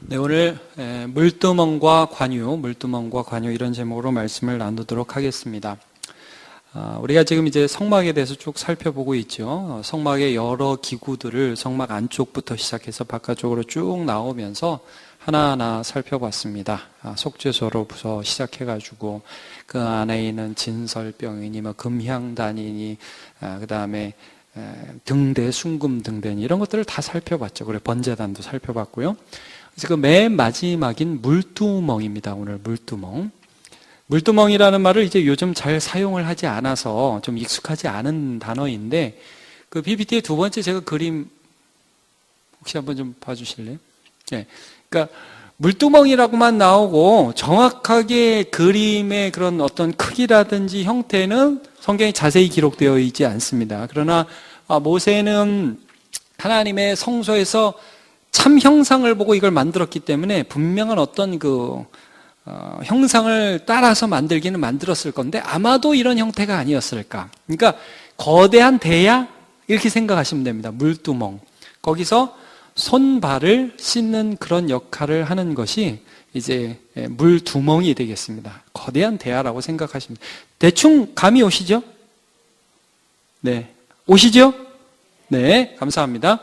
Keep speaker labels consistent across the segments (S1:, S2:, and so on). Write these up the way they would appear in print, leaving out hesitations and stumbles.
S1: 네, 오늘 물두멍과 관유 이런 제목으로 말씀을 나누도록 하겠습니다. 우리가 지금 이제 성막에 대해서 쭉 살펴보고 있죠. 성막의 여러 기구들을 성막 안쪽부터 시작해서 바깥쪽으로 쭉 나오면서 하나하나 살펴봤습니다. 속죄소로부터 시작해가지고 그 안에 있는 진설병이니 뭐 금향단이니 그 다음에 등대, 순금 등대니 이런 것들을 다 살펴봤죠. 그리고 번제단도 살펴봤고요. 그래서 그 맨 마지막인 물두멍입니다. 오늘 물두멍. 물두멍이라는 말을 이제 요즘 잘 사용을 하지 않아서 좀 익숙하지 않은 단어인데 그 PPT의 두 번째 제가 그림 혹시 한번 좀 봐주실래요? 네. 그러니까 물두멍이라고만 나오고 정확하게 그림의 그런 어떤 크기라든지 형태는 성경에 자세히 기록되어 있지 않습니다. 그러나 모세는 하나님의 성소에서 참 형상을 보고 이걸 만들었기 때문에 분명한 어떤 형상을 따라서 만들기는 만들었을 건데 아마도 이런 형태가 아니었을까. 그러니까 거대한 대야 이렇게 생각하시면 됩니다. 물두멍. 거기서 손발을 씻는 그런 역할을 하는 것이 이제 물두멍이 되겠습니다. 거대한 대야라고 생각하시면 대충 감이 오시죠? 네. 오시죠? 네. 감사합니다.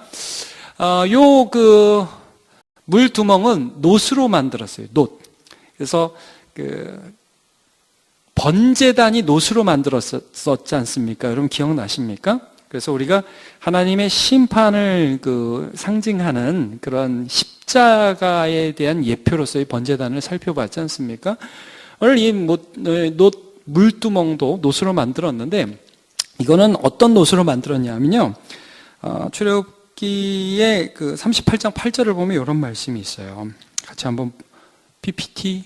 S1: 물두멍은 놋으로 만들었어요. 놋. 그래서 번제단이 놋으로 만들었었지 않습니까? 여러분 기억나십니까? 그래서 우리가 하나님의 심판을 상징하는 그런 십자가에 대한 예표로서의 번제단을 살펴봤지 않습니까? 오늘 이 물두멍도 놋으로 만들었는데 이거는 어떤 놋으로 만들었냐면요. 출애굽기의 38장 8절을 보면 이런 말씀이 있어요. 같이 한번 PPT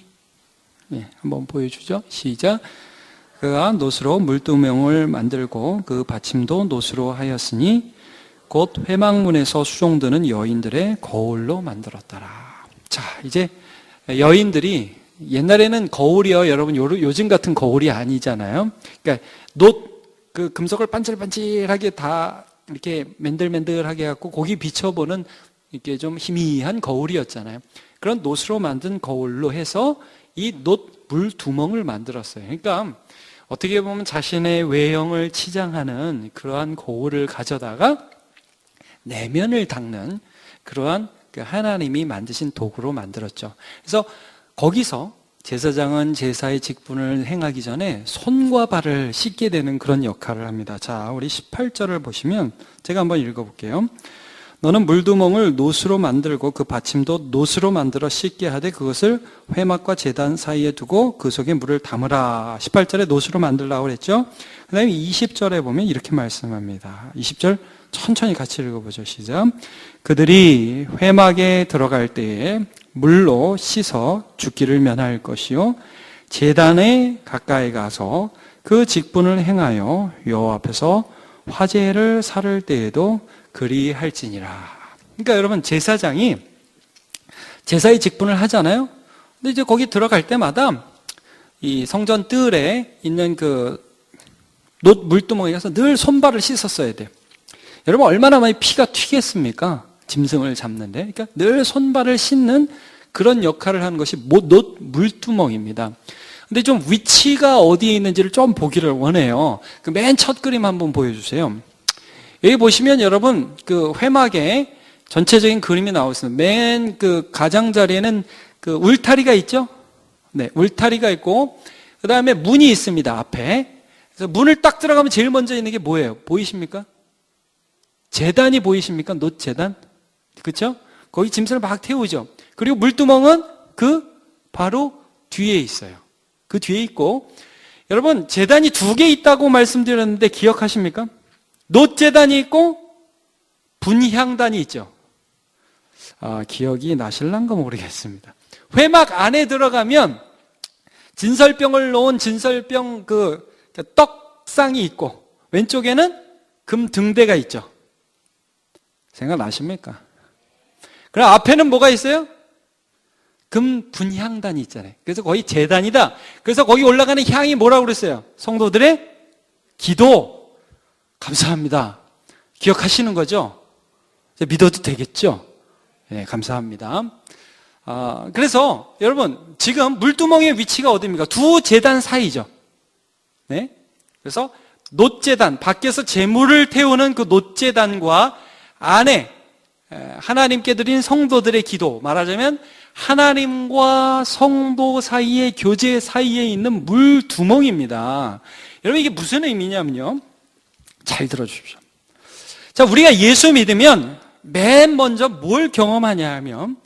S1: 한번 보여주죠. 시작. 그가 놋으로 물두멍을 만들고 그 받침도 놋으로 하였으니 곧 회막문에서 수종드는 여인들의 거울로 만들었더라. 자, 이제 여인들이 옛날에는 거울이요, 여러분 요즘 같은 거울이 아니잖아요. 그러니까 금속을 반질반질하게 다 이렇게 맨들맨들하게 갖고 거기 비춰보는 이렇게 좀 희미한 거울이었잖아요. 그런 놋으로 만든 거울로 해서 이 놋 물두멍을 만들었어요. 그러니까 어떻게 보면 자신의 외형을 치장하는 그러한 거울을 가져다가 내면을 닦는 그러한 하나님이 만드신 도구로 만들었죠. 그래서 거기서 제사장은 제사의 직분을 행하기 전에 손과 발을 씻게 되는 그런 역할을 합니다. 자, 우리 18절을 보시면 제가 한번 읽어볼게요. 너는 물두멍을 놋으로 만들고 그 받침도 놋으로 만들어 씻게 하되 그것을 회막과 제단 사이에 두고 그 속에 물을 담으라. 18절에 놋으로 만들라고 그랬죠. 그 다음에 20절에 보면 이렇게 말씀합니다. 20절 천천히 같이 읽어보죠. 시작. 그들이 회막에 들어갈 때에 물로 씻어 죽기를 면할 것이요 제단에 가까이 가서 그 직분을 행하여 여호와 앞에서 화제를 살을 때에도 그리할지니라. 그러니까 여러분 제사장이 제사의 직분을 하잖아요. 근데 이제 거기 들어갈 때마다 이 성전 뜰에 있는 그 놋 물두멍에 가서 늘 손발을 씻었어야 돼요. 여러분 얼마나 많이 피가 튀겠습니까? 짐승을 잡는데. 그러니까 늘 손발을 씻는 그런 역할을 하는 것이 놋 물두멍입니다. 근데 좀 위치가 어디에 있는지를 좀 보기를 원해요. 그 맨 첫 그림 한번 보여주세요. 여기 보시면 여러분 그 회막에 전체적인 그림이 나오고 있습니다. 맨 가장자리에는 그 울타리가 있죠? 네, 울타리가 있고 그 다음에 문이 있습니다. 앞에. 그래서 문을 딱 들어가면 제일 먼저 있는 게 뭐예요? 보이십니까? 제단이 보이십니까? 놋 제단? 그렇죠? 거기 짐승을 막 태우죠. 그리고 물두멍은 바로 뒤에 있어요. 그 뒤에 있고 여러분 제단이 2개 있다고 말씀드렸는데 기억하십니까? 놋 제단이 있고 분향단이 있죠. 기억이 나실란가 모르겠습니다. 회막 안에 들어가면 진설병을 놓은 진설병 떡상이 있고 왼쪽에는 금 등대가 있죠. 생각나십니까? 그럼 앞에는 뭐가 있어요? 금 분향단이 있잖아요. 그래서 거의 제단이다. 그래서 거기 올라가는 향이 뭐라고 그랬어요? 성도들의 기도. 감사합니다. 기억하시는 거죠? 믿어도 되겠죠? 네, 감사합니다. 그래서 여러분 지금 물두멍의 위치가 어디입니까? 두 제단 사이죠. 네? 그래서 놋제단, 밖에서 제물을 태우는 그 놋제단과 안에 하나님께 드린 성도들의 기도, 말하자면 하나님과 성도 사이의 교제 사이에 있는 물두멍입니다. 여러분 이게 무슨 의미냐면요, 잘 들어주십시오. 자, 우리가 예수 믿으면 맨 먼저 뭘 경험하냐 하면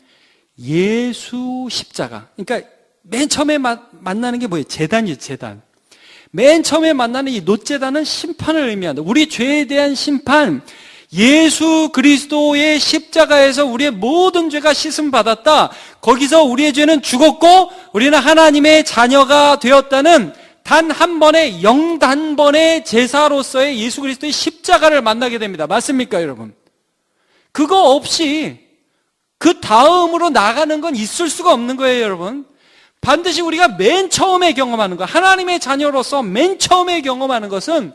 S1: 예수 십자가. 그러니까 맨 처음에 만나는 게 뭐예요? 제단이죠, 제단. 맨 처음에 만나는 이 놋제단은 심판을 의미한다. 우리 죄에 대한 심판, 예수 그리스도의 십자가에서 우리의 모든 죄가 씻음 받았다. 거기서 우리의 죄는 죽었고 우리는 하나님의 자녀가 되었다는 단 한 번의 영단번의 제사로서의 예수 그리스도의 십자가를 만나게 됩니다. 맞습니까, 여러분? 그거 없이 그 다음으로 나가는 건 있을 수가 없는 거예요, 여러분. 반드시 우리가 맨 처음에 경험하는 것, 하나님의 자녀로서 맨 처음에 경험하는 것은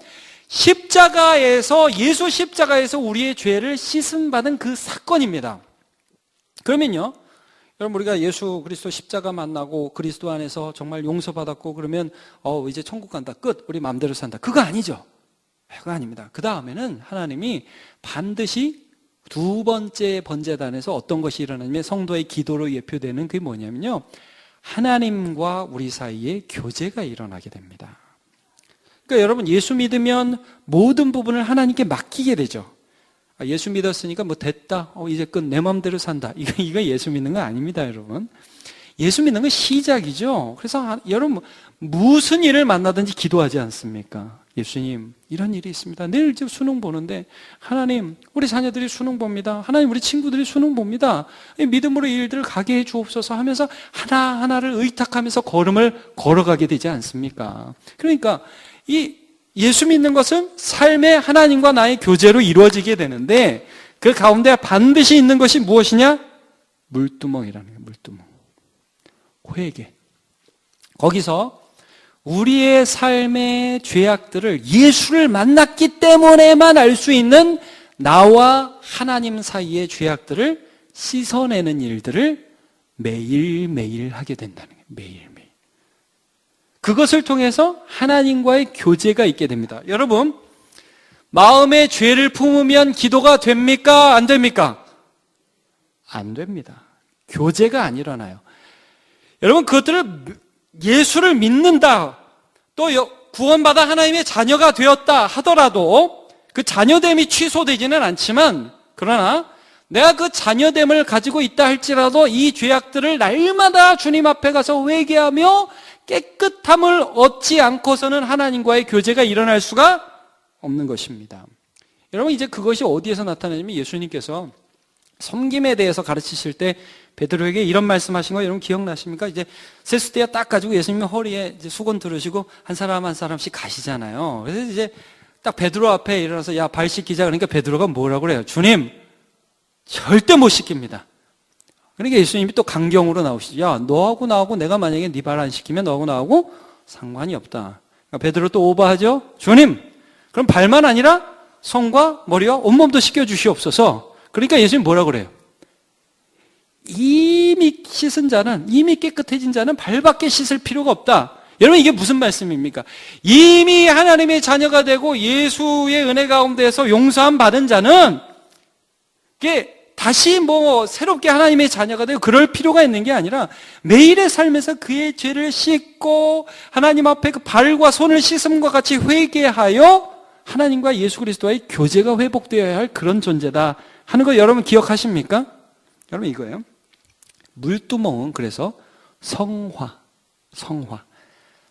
S1: 십자가에서, 예수 십자가에서 우리의 죄를 씻음받은 그 사건입니다. 그러면요, 여러분 우리가 예수 그리스도 십자가 만나고 그리스도 안에서 정말 용서받았고 그러면 이제 천국 간다, 끝, 우리 마음대로 산다, 그거 아니죠. 그거 아닙니다. 그 다음에는 하나님이 반드시 두 번째 번제단에서 어떤 것이 일어나냐면 성도의 기도로 예표되는 그게 뭐냐면요, 하나님과 우리 사이에 교제가 일어나게 됩니다. 그러니까 여러분 예수 믿으면 모든 부분을 하나님께 맡기게 되죠. 예수 믿었으니까 뭐 됐다, 이제 끝, 내 마음대로 산다, 이거 예수 믿는 거 아닙니다, 여러분. 예수 믿는 건 시작이죠. 그래서 여러분 무슨 일을 만나든지 기도하지 않습니까? 예수님, 이런 일이 있습니다. 내일 이제 수능 보는데 하나님, 우리 자녀들이 수능 봅니다. 하나님, 우리 친구들이 수능 봅니다. 믿음으로 이 일들을 가게 해 주옵소서 하면서 하나하나를 의탁하면서 걸음을 걸어가게 되지 않습니까? 그러니까 이 예수 믿는 것은 삶의 하나님과 나의 교제로 이루어지게 되는데 그 가운데 반드시 있는 것이 무엇이냐? 물두멍이라는 거예요. 물두멍. 회개. 거기서 우리의 삶의 죄악들을 예수를 만났기 때문에만 알 수 있는 나와 하나님 사이의 죄악들을 씻어내는 일들을 매일매일 하게 된다는 거예요. 매일매일. 그것을 통해서 하나님과의 교제가 있게 됩니다. 여러분, 마음의 죄를 품으면 기도가 됩니까? 안 됩니까? 안 됩니다. 교제가 안 일어나요. 여러분, 그것들을 예수를 믿는다, 또 구원받아 하나님의 자녀가 되었다 하더라도 그 자녀됨이 취소되지는 않지만, 그러나 내가 그 자녀됨을 가지고 있다 할지라도 이 죄악들을 날마다 주님 앞에 가서 회개하며 깨끗함을 얻지 않고서는 하나님과의 교제가 일어날 수가 없는 것입니다. 여러분, 이제 그것이 어디에서 나타나냐면 예수님께서 섬김에 대해서 가르치실 때 베드로에게 이런 말씀하신 거 여러분 기억나십니까? 이제 세수대야 딱 가지고 예수님이 허리에 이제 수건 두르시고 한 사람 한 사람씩 가시잖아요. 그래서 이제 딱 베드로 앞에 일어나서 야, 발 씻기자. 그러니까 베드로가 뭐라고 그래요? 주님, 절대 못 씻깁니다. 그러니까 예수님이 또 강경으로 나오시죠. 야, 너하고 나하고 내가 만약에 네 발 안 씻기면 너하고 나하고 상관이 없다. 그러니까 베드로 또 오버하죠. 주님, 그럼 발만 아니라 손과 머리와 온몸도 씻겨주시옵소서. 그러니까 예수님 뭐라고 그래요? 이미 씻은 자는, 이미 깨끗해진 자는 발밖에 씻을 필요가 없다. 여러분, 이게 무슨 말씀입니까? 이미 하나님의 자녀가 되고 예수의 은혜 가운데서 용서함 받은 자는 이게 다시 뭐 새롭게 하나님의 자녀가 되고 그럴 필요가 있는 게 아니라 매일의 삶에서 그의 죄를 씻고 하나님 앞에 그 발과 손을 씻음과 같이 회개하여 하나님과 예수 그리스도와의 교제가 회복되어야 할 그런 존재다 하는 거 여러분 기억하십니까? 여러분, 이거예요. 물두멍은 그래서 성화,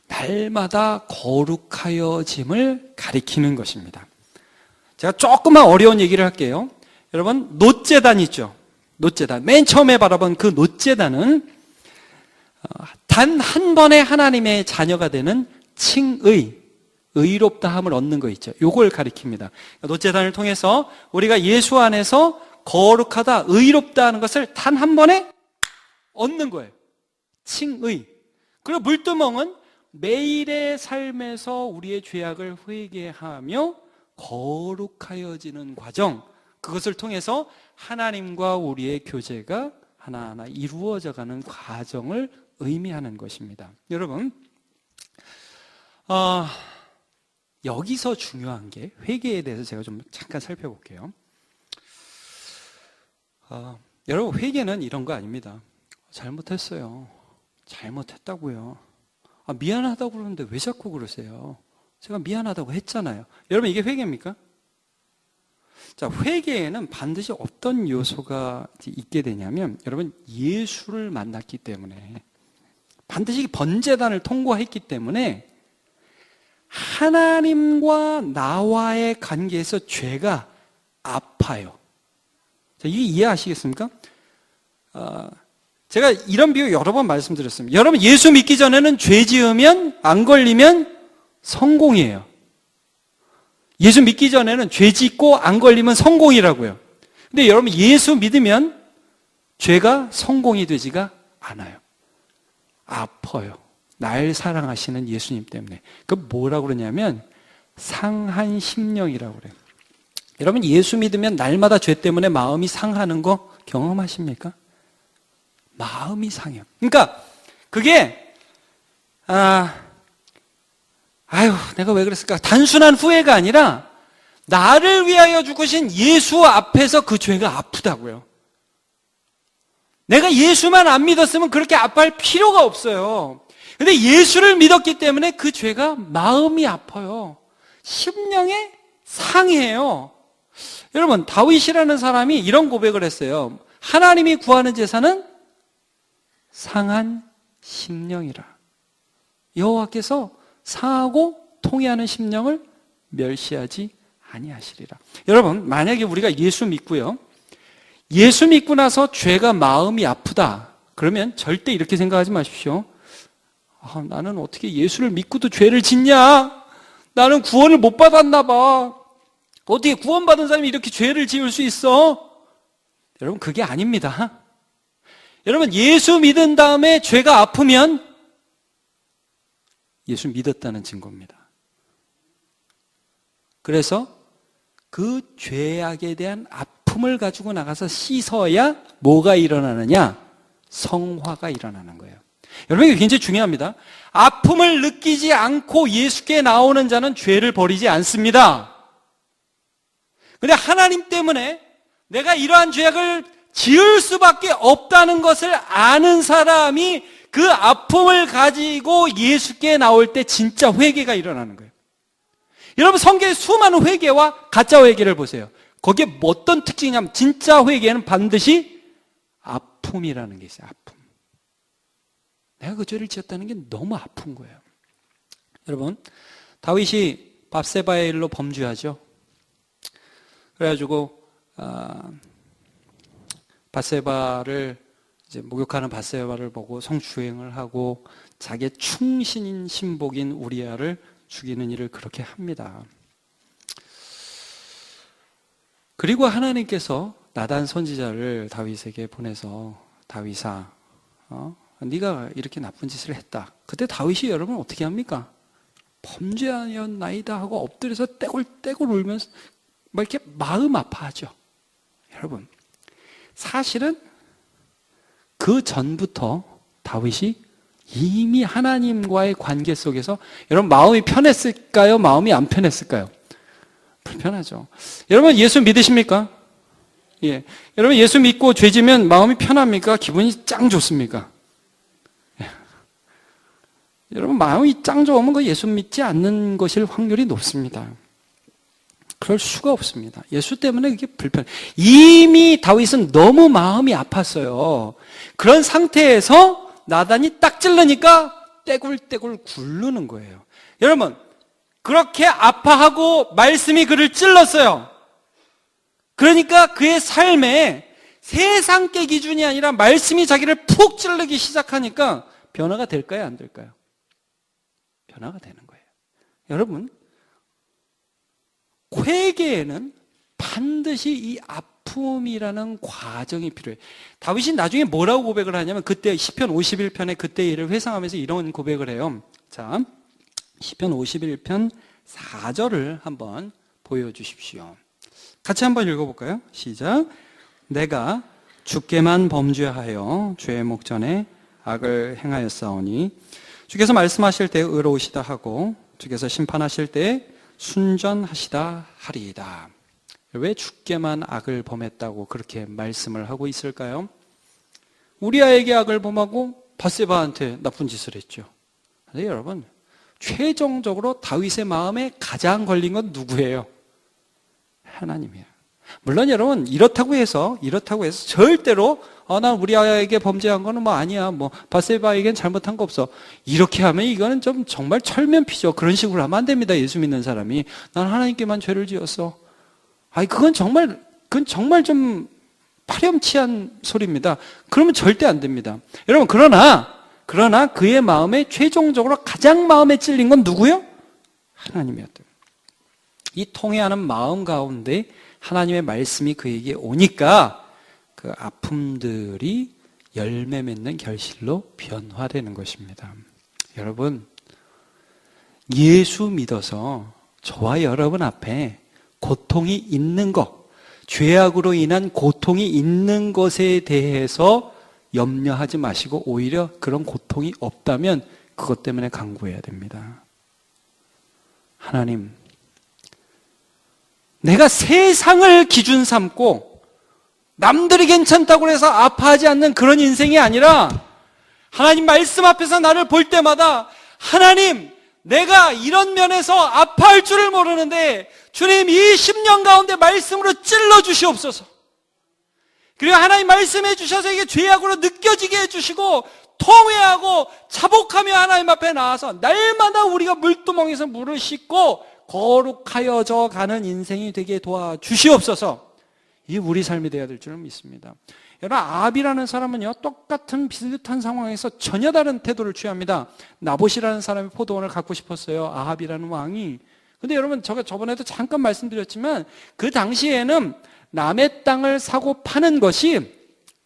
S1: 날마다 거룩하여짐을 가리키는 것입니다. 제가 조금만 어려운 얘기를 할게요. 여러분, 놋제단 있죠? 놋제단. 맨 처음에 바라본 그 놋제단은 단 한 번의 하나님의 자녀가 되는 칭의, 의롭다함을 얻는 거 있죠. 요걸 가리킵니다. 놋제단을 통해서 우리가 예수 안에서 거룩하다, 의롭다 하는 것을 단 한 번에 얻는 거예요. 칭의. 그리고 물두멍은 매일의 삶에서 우리의 죄악을 회개하며 거룩하여지는 과정, 그것을 통해서 하나님과 우리의 교제가 하나하나 이루어져가는 과정을 의미하는 것입니다. 여러분, 여기서 중요한 게 회개에 대해서 제가 좀 잠깐 살펴볼게요. 여러분, 회개는 이런 거 아닙니다. 잘못했어요. 잘못했다고요. 미안하다고 그러는데 왜 자꾸 그러세요? 제가 미안하다고 했잖아요. 여러분, 이게 회개입니까? 자, 회개에는 반드시 어떤 요소가 있게 되냐면, 여러분, 예수를 만났기 때문에, 반드시 번제단을 통과했기 때문에 하나님과 나와의 관계에서 죄가 아파요. 자, 이게 이해하시겠습니까? 제가 이런 비유 여러 번 말씀드렸습니다. 여러분, 예수 믿기 전에는 죄 지으면, 안 걸리면 성공이에요. 예수 믿기 전에는 죄 짓고 안 걸리면 성공이라고요. 근데 여러분, 예수 믿으면 죄가 성공이 되지가 않아요. 아파요. 날 사랑하시는 예수님 때문에. 그 뭐라고 그러냐면 상한 심령이라고 그래요. 여러분, 예수 믿으면 날마다 죄 때문에 마음이 상하는 거 경험하십니까? 마음이 상해요. 그러니까 그게 내가 왜 그랬을까? 단순한 후회가 아니라 나를 위하여 죽으신 예수 앞에서 그 죄가 아프다고요. 내가 예수만 안 믿었으면 그렇게 아파할 필요가 없어요. 근데 예수를 믿었기 때문에 그 죄가 마음이 아파요. 심령에 상해요. 여러분, 다윗이라는 사람이 이런 고백을 했어요. 하나님이 구하는 제사는 상한 심령이라. 여호와께서 상하고 통해하는 심령을 멸시하지 아니하시리라. 여러분, 만약에 우리가 예수 믿고요, 예수 믿고 나서 죄가 마음이 아프다, 그러면 절대 이렇게 생각하지 마십시오. 나는 어떻게 예수를 믿고도 죄를 짓냐? 나는 구원을 못 받았나 봐. 어떻게 구원받은 사람이 이렇게 죄를 지을 수 있어? 여러분, 그게 아닙니다. 여러분, 예수 믿은 다음에 죄가 아프면 예수 믿었다는 증거입니다. 그래서 그 죄악에 대한 아픔을 가지고 나가서 씻어야 뭐가 일어나느냐? 성화가 일어나는 거예요. 여러분, 이게 굉장히 중요합니다. 아픔을 느끼지 않고 예수께 나오는 자는 죄를 버리지 않습니다. 근데 하나님 때문에 내가 이러한 죄악을 지을 수밖에 없다는 것을 아는 사람이 그 아픔을 가지고 예수께 나올 때 진짜 회개가 일어나는 거예요. 여러분, 성경의 수많은 회개와 가짜 회개를 보세요. 거기에 어떤 특징이냐면 진짜 회개는 반드시 아픔이라는 게 있어요. 아픔. 내가 그 죄를 지었다는 게 너무 아픈 거예요. 여러분, 다윗이 밧세바의 일로 범죄하죠. 그래가지고 밧세바를 이제 목욕하는 밧세바를 보고 성추행을 하고 자기의 충신인 신복인 우리아를 죽이는 일을 그렇게 합니다. 그리고 하나님께서 나단 선지자를 다윗에게 보내서 다윗아, 네가 이렇게 나쁜 짓을 했다. 그때 다윗이 여러분 어떻게 합니까? 범죄하였나이다 하고 엎드려서 떼굴떼굴 울면서 막 이렇게 마음 아파하죠. 여러분, 사실은 그 전부터 다윗이 이미 하나님과의 관계 속에서, 여러분, 마음이 편했을까요? 마음이 안 편했을까요? 불편하죠. 여러분, 예수 믿으십니까? 예. 여러분, 예수 믿고 죄 지면 마음이 편합니까? 기분이 짱 좋습니까? 예. 여러분, 마음이 짱 좋으면 그 예수 믿지 않는 것일 확률이 높습니다. 그럴 수가 없습니다. 예수 때문에 그게 불편. 이미 다윗은 너무 마음이 아팠어요. 그런 상태에서 나단이 딱 찔르니까 떼굴떼굴 굴르는 거예요. 여러분, 그렇게 아파하고 말씀이 그를 찔렀어요. 그러니까 그의 삶에 세상계 기준이 아니라 말씀이 자기를 푹 찌르기 시작하니까 변화가 될까요? 안 될까요? 변화가 되는 거예요. 여러분, 회개에는 반드시 이 아픔이라는 과정이 필요해요. 다윗이 나중에 뭐라고 고백을 하냐면, 그때 시편 51편에 그때 일을 회상하면서 이런 고백을 해요. 자, 시편 51편 4절을 한번 보여주십시오. 같이 한번 읽어볼까요? 시작. 내가 주께만 범죄하여 주의 목전에 악을 행하였사오니 주께서 말씀하실 때 의로우시다 하고 주께서 심판하실 때 순전하시다 하리이다. 왜 주께만 악을 범했다고 그렇게 말씀을 하고 있을까요? 우리아에게 악을 범하고 밧세바한테 나쁜 짓을 했죠. 근데 여러분, 최종적으로 다윗의 마음에 가장 걸린 건 누구예요? 하나님이에요. 물론 여러분, 이렇다고 해서 절대로 난 우리아에게 범죄한 거는 뭐 아니야, 뭐 밧세바에겐 잘못한 거 없어, 이렇게 하면 이거는 좀 정말 철면피죠. 그런 식으로 하면 안 됩니다. 예수 믿는 사람이 난 하나님께만 죄를 지었어. 그건 정말 좀 파렴치한 소리입니다. 그러면 절대 안 됩니다. 여러분, 그러나 그의 마음에 최종적으로 가장 마음에 찔린 건 누구요? 하나님이었다. 이 통회하는 마음 가운데 하나님의 말씀이 그에게 오니까 그 아픔들이 열매 맺는 결실로 변화되는 것입니다. 여러분, 예수 믿어서 저와 여러분 앞에 고통이 있는 것, 죄악으로 인한 고통이 있는 것에 대해서 염려하지 마시고 오히려 그런 고통이 없다면 그것 때문에 간구해야 됩니다. 하나님, 내가 세상을 기준 삼고 남들이 괜찮다고 해서 아파하지 않는 그런 인생이 아니라 하나님 말씀 앞에서 나를 볼 때마다 하나님, 내가 이런 면에서 아파할 줄을 모르는데 주님, 이 10년 가운데 말씀으로 찔러 주시옵소서. 그리고 하나님 말씀해 주셔서 이게 죄악으로 느껴지게 해주시고 통회하고 자복하며 하나님 앞에 나와서 날마다 우리가 물두멍에서 물을 씻고 거룩하여져 가는 인생이 되게 도와주시옵소서. 이게 우리 삶이 되어야 될 줄을 믿습니다. 여러분, 아합이라는 사람은요, 똑같은 비슷한 상황에서 전혀 다른 태도를 취합니다. 나봇이라는 사람이 포도원을 갖고 싶었어요. 아합이라는 왕이. 근데 여러분, 제가 저번에도 잠깐 말씀드렸지만 그 당시에는 남의 땅을 사고 파는 것이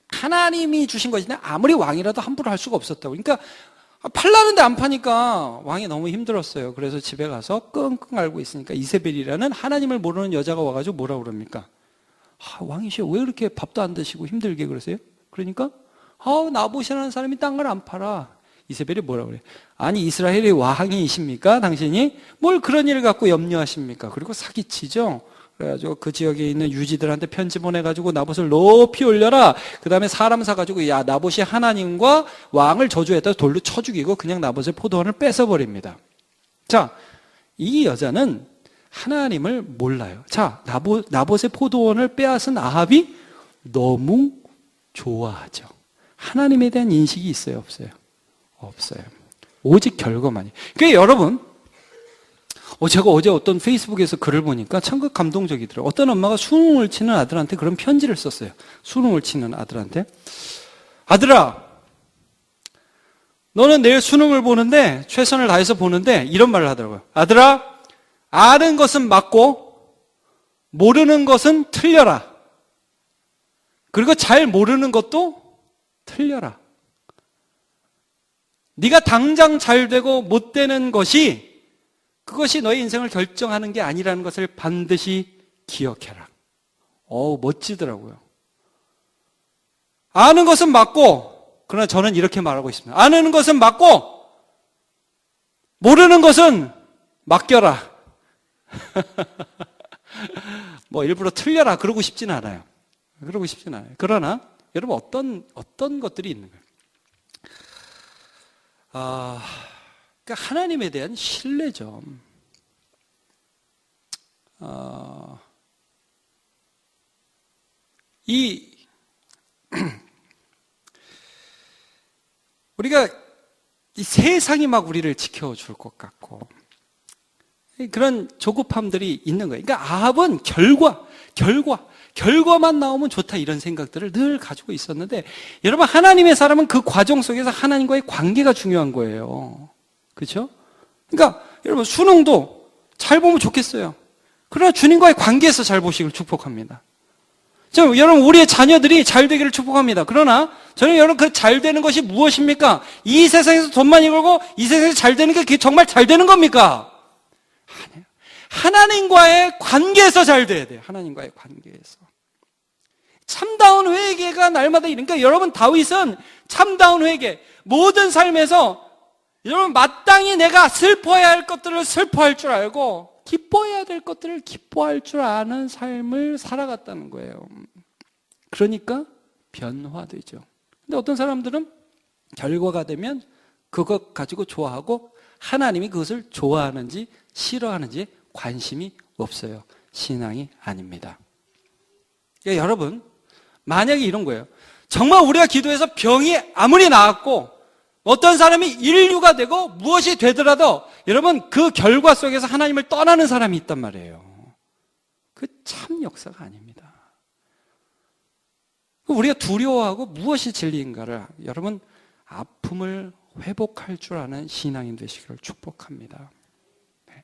S1: 하나님이 주신 것인데 아무리 왕이라도 함부로 할 수가 없었다고. 그러니까 팔라는데 안 파니까 왕이 너무 힘들었어요. 그래서 집에 가서 끙끙 앓고 있으니까 이세벨이라는 하나님을 모르는 여자가 와가지고 뭐라 그럽니까? 왕이시여, 왜 그렇게 밥도 안 드시고 힘들게 그러세요? 그러니까 나봇이라는 사람이 땅을 안 팔아. 이세벨이 뭐라 그래? 아니, 이스라엘의 왕이십니까? 당신이 뭘 그런 일을 갖고 염려하십니까? 그리고 사기치죠. 그래가지고 그 지역에 있는 유지들한테 편지 보내가지고 나봇을 높이 올려라. 그 다음에 사람 사가지고 야, 나봇이 하나님과 왕을 저주했다 돌로 쳐 죽이고 그냥 나봇의 포도원을 뺏어버립니다. 자, 이 여자는 하나님을 몰라요. 자, 나봇의 포도원을 빼앗은 아합이 너무 좋아하죠. 하나님에 대한 인식이 있어요, 없어요? 없어요. 오직 결과만이. 그러니까 여러분, 제가 어제 어떤 페이스북에서 글을 보니까 참 감동적이더라고요. 어떤 엄마가 수능을 치는 아들한테 그런 편지를 썼어요. 수능을 치는 아들한테. 아들아, 너는 내일 수능을 보는데, 최선을 다해서 보는데, 이런 말을 하더라고요. 아들아, 아는 것은 맞고, 모르는 것은 틀려라. 그리고 잘 모르는 것도 틀려라. 네가 당장 잘 되고 못 되는 것이 그것이 너의 인생을 결정하는 게 아니라는 것을 반드시 기억해라. 멋지더라고요. 아는 것은 맞고, 그러나 저는 이렇게 말하고 있습니다. 아는 것은 맞고, 모르는 것은 맡겨라. 일부러 틀려라 그러고 싶진 않아요. 그러나 여러분, 어떤 것들이 있는 거예요? 그러니까 하나님에 대한 신뢰죠. 우리가 이 세상이 막 우리를 지켜줄 것 같고 그런 조급함들이 있는 거예요. 그러니까 아합은 결과만 나오면 좋다 이런 생각들을 늘 가지고 있었는데 여러분, 하나님의 사람은 그 과정 속에서 하나님과의 관계가 중요한 거예요. 그렇죠? 그러니까 여러분, 수능도 잘 보면 좋겠어요. 그러나 주님과의 관계에서 잘 보시길 축복합니다. 여러분, 우리의 자녀들이 잘 되기를 축복합니다. 그러나 저는 여러분, 그 잘 되는 것이 무엇입니까? 이 세상에서 돈 많이 벌고 이 세상에서 잘 되는 게 그게 정말 잘 되는 겁니까? 하나님과의 관계에서 잘 돼야 돼요. 하나님과의 관계에서. 참다운 회개가 날마다 그러니까 여러분 다윗은 참다운 회개, 모든 삶에서 여러분 마땅히 내가 슬퍼해야 할 것들을 슬퍼할 줄 알고 기뻐해야 될 것들을 기뻐할 줄 아는 삶을 살아갔다는 거예요. 그러니까 변화되죠. 근데 어떤 사람들은 결과가 되면 그것 가지고 좋아하고 하나님이 그것을 좋아하는지 싫어하는지 관심이 없어요. 신앙이 아닙니다. 그러니까 여러분, 만약에 이런 거예요. 정말 우리가 기도해서 병이 아무리 나았고 어떤 사람이 인류가 되고 무엇이 되더라도 여러분 그 결과 속에서 하나님을 떠나는 사람이 있단 말이에요. 그 참 역사가 아닙니다. 우리가 두려워하고 무엇이 진리인가를 여러분 아픔을 회복할 줄 아는 신앙인 되시기를 축복합니다. 네.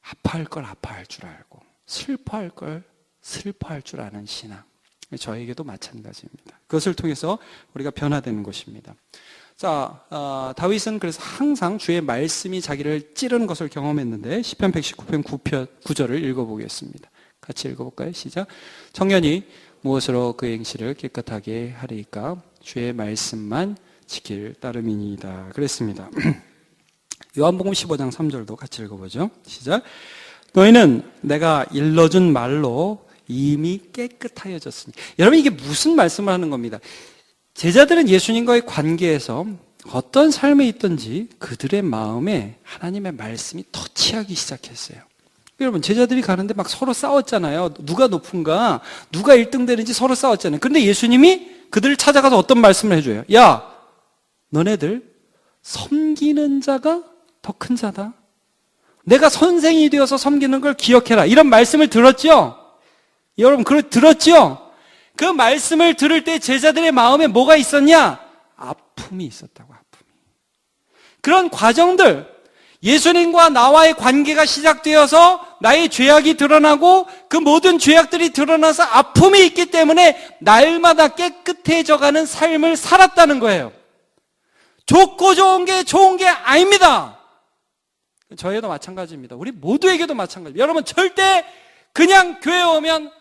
S1: 아파할 걸 아파할 줄 알고 슬퍼할 걸 슬퍼할 줄 아는 신앙. 저에게도 마찬가지입니다. 그것을 통해서 우리가 변화되는 것입니다. 자, 다윗은 그래서 항상 주의 말씀이 자기를 찌르는 것을 경험했는데 시편 119편 9절을 읽어보겠습니다. 같이 읽어볼까요? 시작. 청년이 무엇으로 그 행실을 깨끗하게 하리까? 주의 말씀만 지킬 따름이니이다. 그랬습니다. 요한복음 15장 3절도 같이 읽어보죠. 시작. 너희는 내가 일러준 말로 이미 깨끗하여졌으니. 여러분 이게 무슨 말씀을 하는 겁니다. 제자들은 예수님과의 관계에서 어떤 삶에 있든지 그들의 마음에 하나님의 말씀이 터치하기 시작했어요. 여러분 제자들이 가는데 막 서로 싸웠잖아요. 누가 높은가, 누가 1등 되는지 서로 싸웠잖아요. 그런데 예수님이 그들을 찾아가서 어떤 말씀을 해줘요? 야, 너네들 섬기는 자가 더 큰 자다. 내가 선생이 되어서 섬기는 걸 기억해라. 이런 말씀을 들었죠? 여러분 그걸 들었죠? 그 말씀을 들을 때 제자들의 마음에 뭐가 있었냐? 아픔이 있었다고. 아픔이. 그런 과정들, 예수님과 나와의 관계가 시작되어서 나의 죄악이 드러나고 그 모든 죄악들이 드러나서 아픔이 있기 때문에 날마다 깨끗해져가는 삶을 살았다는 거예요. 좋고 좋은 게 아닙니다. 저희도 마찬가지입니다. 우리 모두에게도 마찬가지입니다. 여러분 절대 그냥 교회 오면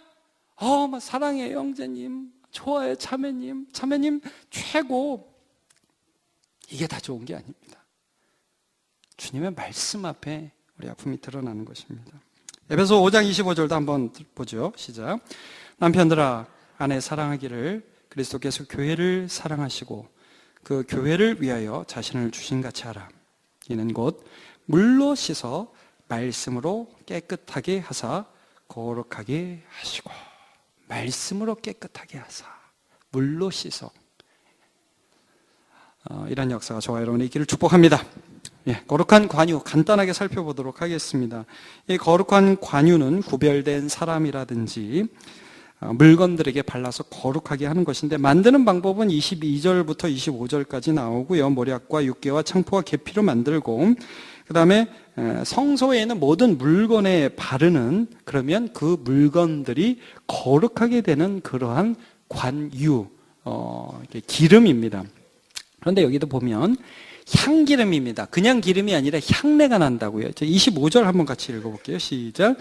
S1: 사랑해요 형제님, 좋아요 자매님, 자매님 최고, 이게 다 좋은 게 아닙니다. 주님의 말씀 앞에 우리 아픔이 드러나는 것입니다. 에베소 5장 25절도 한번 보죠. 시작. 남편들아 아내 사랑하기를 그리스도께서 교회를 사랑하시고 그 교회를 위하여 자신을 주신 같이 하라. 이는 곧 물로 씻어 말씀으로 깨끗하게 하사 거룩하게 하시고. 말씀으로 깨끗하게 하사 물로 씻어. 이런 역사가 저와 여러분의 있기를 축복합니다. 거룩한 관유 간단하게 살펴보도록 하겠습니다. 이 거룩한 관유는 구별된 사람이라든지 물건들에게 발라서 거룩하게 하는 것인데 만드는 방법은 22절부터 25절까지 나오고요. 모략과 육개와 창포와 계피로 만들고 그 다음에 성소에 있는 모든 물건에 바르는, 그러면 그 물건들이 거룩하게 되는 그러한 관유, 기름입니다. 그런데 여기도 보면 향기름입니다. 그냥 기름이 아니라 향내가 난다고요. 25절 한번 같이 읽어볼게요. 시작.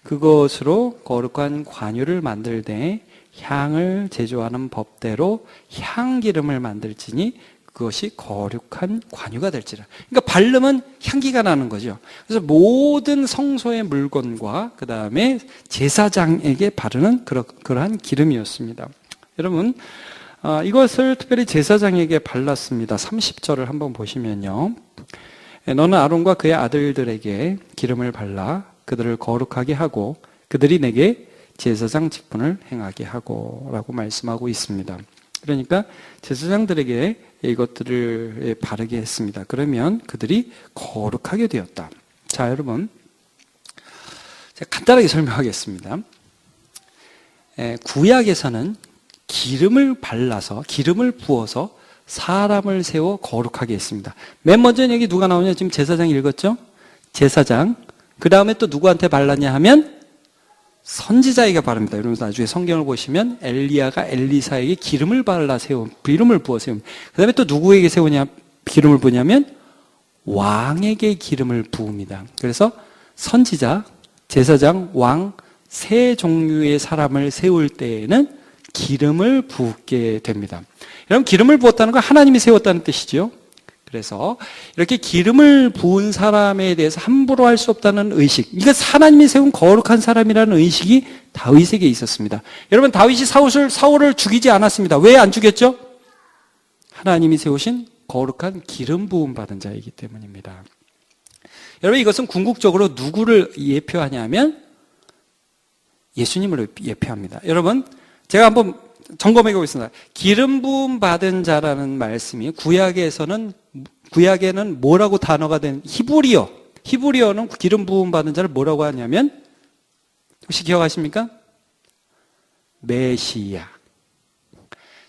S1: 그것으로 거룩한 관유를 만들 때 향을 제조하는 법대로 향기름을 만들지니 그것이 거룩한 관유가 될지라. 그러니까 바르면 향기가 나는 거죠. 그래서 모든 성소의 물건과 그 다음에 제사장에게 바르는 그러한 기름이었습니다. 여러분 이것을 특별히 제사장에게 발랐습니다. 30절을 한번 보시면요. 너는 아론과 그의 아들들에게 기름을 발라 그들을 거룩하게 하고 그들이 내게 제사장 직분을 행하게 하고 라고 말씀하고 있습니다. 그러니까 제사장들에게 이것들을 바르게 했습니다. 그러면 그들이 거룩하게 되었다. 자, 여러분 제가 간단하게 설명하겠습니다. 구약에서는 기름을 발라서 기름을 부어서 사람을 세워 거룩하게 했습니다. 맨 먼저 여기 누가 나오냐? 지금 제사장 읽었죠? 제사장. 그 다음에 또 누구한테 발랐냐 하면 선지자에게 바릅니다. 여러분 나중에 성경을 보시면 엘리야가 엘리사에게 기름을 발라 기름을 부어 세웁니다. 그 다음에 또 누구에게 기름을 부냐면 왕에게 기름을 부읍니다. 그래서 선지자, 제사장, 왕, 세 종류의 사람을 세울 때에는 기름을 붓게 됩니다. 여러분, 기름을 부었다는 건 하나님이 세웠다는 뜻이죠. 그래서 이렇게 기름을 부은 사람에 대해서 함부로 할 수 없다는 의식, 이거 하나님이 세운 거룩한 사람이라는 의식이 다윗에게 있었습니다. 여러분, 다윗이 사울을 죽이지 않았습니다. 왜 안 죽였죠? 하나님이 세우신 거룩한 기름 부음 받은 자이기 때문입니다. 여러분, 이것은 궁극적으로 누구를 예표하냐면 예수님을 예표합니다. 여러분, 제가 한번 점검해 보겠습니다. 기름 부음 받은 자라는 말씀이 구약에는 뭐라고 단어가 된 히브리어는 기름 부음 받은 자를 뭐라고 하냐면 혹시 기억하십니까? 메시아.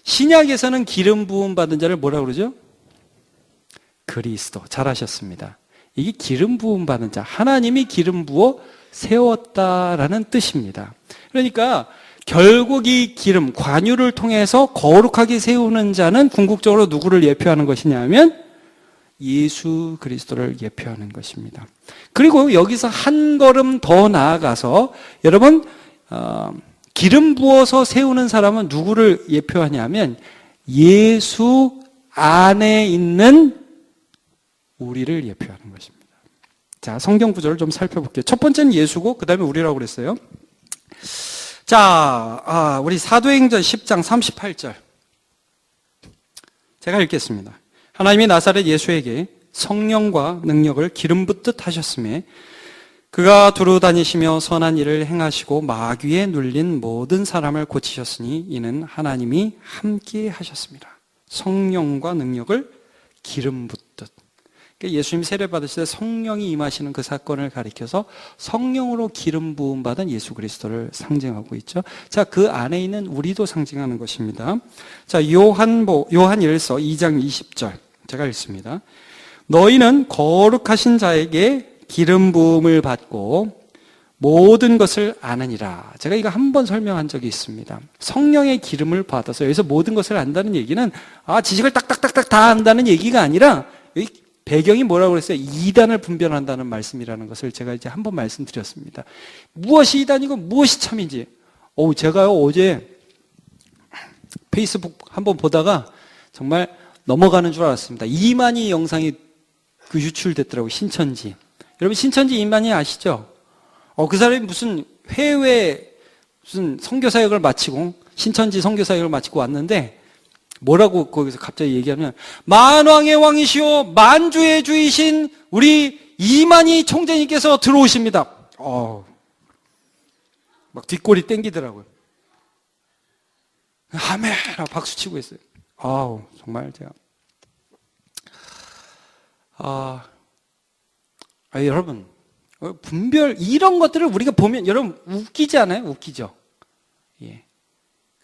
S1: 신약에서는 기름 부음 받은 자를 뭐라고 그러죠? 그리스도. 잘하셨습니다. 이게 기름 부음 받은 자, 하나님이 기름 부어 세웠다라는 뜻입니다. 그러니까 결국 이 기름, 관유를 통해서 거룩하게 세우는 자는 궁극적으로 누구를 예표하는 것이냐면 예수 그리스도를 예표하는 것입니다. 그리고 여기서 한 걸음 더 나아가서 여러분, 기름 부어서 세우는 사람은 누구를 예표하냐면 예수 안에 있는 우리를 예표하는 것입니다. 자, 성경 구절을 좀 살펴볼게요. 첫 번째는 예수고 그 다음에 우리라고 그랬어요. 자, 우리 사도행전 10장 38절 제가 읽겠습니다. 하나님이 나사렛 예수에게 성령과 능력을 기름 붓듯 하셨음에 그가 두루 다니시며 선한 일을 행하시고 마귀에 눌린 모든 사람을 고치셨으니 이는 하나님이 함께 하셨습니다. 성령과 능력을 기름 붓듯. 예수님이 세례 받으실 때 성령이 임하시는 그 사건을 가리켜서 성령으로 기름 부음 받은 예수 그리스도를 상징하고 있죠. 자, 그 안에 있는 우리도 상징하는 것입니다. 자, 요한일서 2장 20절 제가 읽습니다. 너희는 거룩하신 자에게 기름 부음을 받고 모든 것을 아느니라. 제가 이거 한 번 설명한 적이 있습니다. 성령의 기름을 받아서 여기서 모든 것을 안다는 얘기는 지식을 딱딱딱딱 다 안다는 얘기가 아니라 여기 배경이 뭐라고 그랬어요? 이단을 분별한다는 말씀이라는 것을 제가 이제 한 번 말씀드렸습니다. 무엇이 이단이고 무엇이 참인지. 제가요, 어제 페이스북 한번 보다가 정말 넘어가는 줄 알았습니다. 이만희 영상이 유출됐더라고요. 신천지. 여러분, 신천지 이만희 아시죠? 그 사람이 무슨 무슨 선교사역을 마치고, 신천지 선교사역을 마치고 왔는데, 뭐라고 거기서 갑자기 얘기하면 만왕의 왕이시오 만주의 주이신 우리 이만희 총재님께서 들어오십니다. 막 뒷골이 땡기더라고요. 아멘! 박수 치고 있어요. 정말 제가 여러분, 분별 이런 것들을 우리가 보면 여러분 웃기지 않아요? 웃기죠? 예.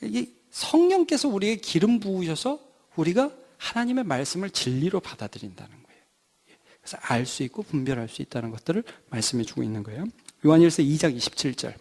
S1: 이게 성령께서 우리에게 기름 부으셔서 우리가 하나님의 말씀을 진리로 받아들인다는 거예요. 그래서 알 수 있고 분별할 수 있다는 것들을 말씀해 주고 있는 거예요. 요한일서 2장 27절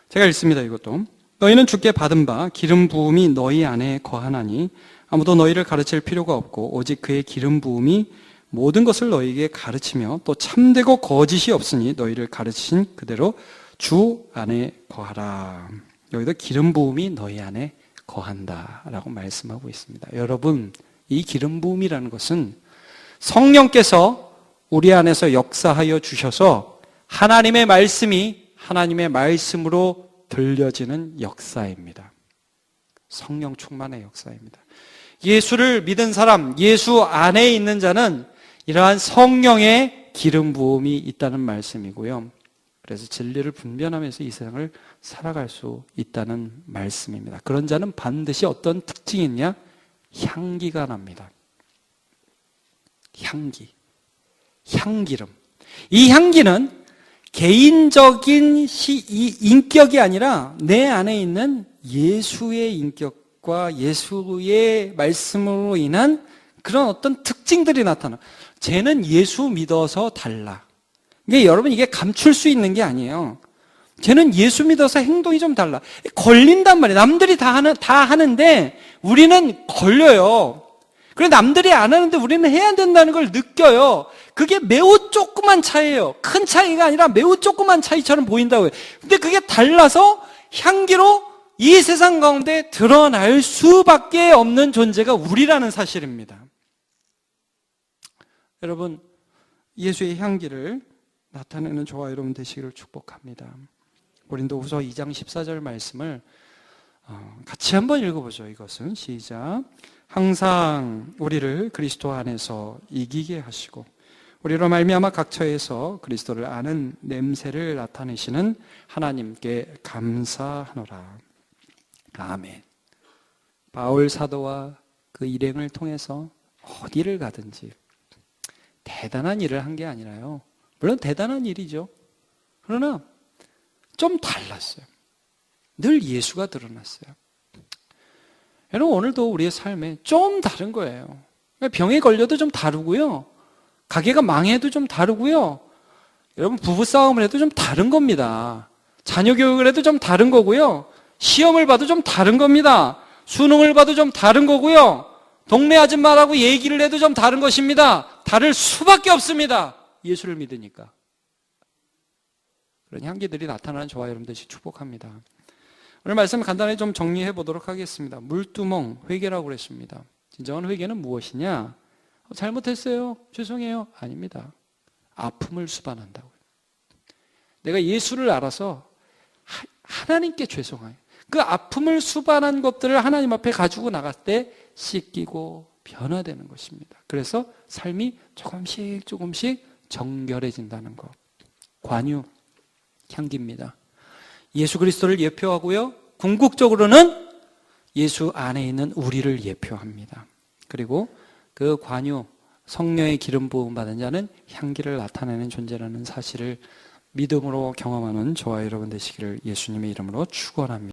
S1: 제가 읽습니다. 이것도 너희는 주께 받은 바 기름 부음이 너희 안에 거하나니 아무도 너희를 가르칠 필요가 없고 오직 그의 기름 부음이 모든 것을 너희에게 가르치며 또 참되고 거짓이 없으니 너희를 가르치신 그대로 주 안에 거하라. 여기도 기름 부음이 너희 안에 거한다라고 말씀하고 있습니다. 여러분, 이 기름 부음이라는 것은 성령께서 우리 안에서 역사하여 주셔서 하나님의 말씀이 하나님의 말씀으로 들려지는 역사입니다. 성령 충만의 역사입니다. 예수를 믿은 사람, 예수 안에 있는 자는 이러한 성령의 기름 부음이 있다는 말씀이고요. 그래서 진리를 분별하면서 이 세상을 살아갈 수 있다는 말씀입니다. 그런 자는 반드시 어떤 특징이 있냐? 향기가 납니다. 향기름. 이 향기는 개인적인 인격이 아니라 내 안에 있는 예수의 인격과 예수의 말씀으로 인한 그런 어떤 특징들이 나타나. 쟤는 예수 믿어서 달라. 여러분, 이게 감출 수 있는 게 아니에요. 쟤는 예수 믿어서 행동이 좀 달라. 걸린단 말이에요. 남들이 다 하는데 우리는 걸려요. 그래 남들이 안 하는데 우리는 해야 된다는 걸 느껴요. 그게 매우 조그만 차이예요. 큰 차이가 아니라 매우 조그만 차이처럼 보인다고요. 근데 그게 달라서 향기로 이 세상 가운데 드러날 수밖에 없는 존재가 우리라는 사실입니다. 여러분, 예수의 향기를 나타내는 저와 여러분 되시기를 축복합니다. 고린도후서 2장 14절 말씀을 같이 한번 읽어보죠. 이것은 시작. 항상 우리를 그리스도 안에서 이기게 하시고 우리로 말미암아 각처에서 그리스도를 아는 냄새를 나타내시는 하나님께 감사하노라. 아멘. 바울 사도와 그 일행을 통해서 어디를 가든지 대단한 일을 한 게 아니라요. 물론 대단한 일이죠. 그러나 좀 달랐어요. 늘 예수가 드러났어요. 여러분, 오늘도 우리의 삶에 좀 다른 거예요. 병에 걸려도 좀 다르고요. 가게가 망해도 좀 다르고요. 여러분, 부부싸움을 해도 좀 다른 겁니다. 자녀 교육을 해도 좀 다른 거고요. 시험을 봐도 좀 다른 겁니다. 수능을 봐도 좀 다른 거고요. 동네 아줌마라고 얘기를 해도 좀 다른 것입니다. 다를 수밖에 없습니다. 예수를 믿으니까. 그런 향기들이 나타나는 저와 여러분들이 축복합니다. 오늘 말씀 간단히 좀 정리해 보도록 하겠습니다. 물두멍 회개라고 그랬습니다. 진정한 회개는 무엇이냐? 잘못했어요. 죄송해요. 아닙니다. 아픔을 수반한다고요. 내가 예수를 알아서 하나님께 죄송해요. 그 아픔을 수반한 것들을 하나님 앞에 가지고 나갈 때 씻기고 변화되는 것입니다. 그래서 삶이 조금씩 정결해진다는 것. 관유, 향기입니다. 예수 그리스도를 예표하고요. 궁극적으로는 예수 안에 있는 우리를 예표합니다. 그리고 그 관유, 성령의 기름 부음 받은 자는 향기를 나타내는 존재라는 사실을 믿음으로 경험하는 저와 여러분 되시기를 예수님의 이름으로 축원합니다.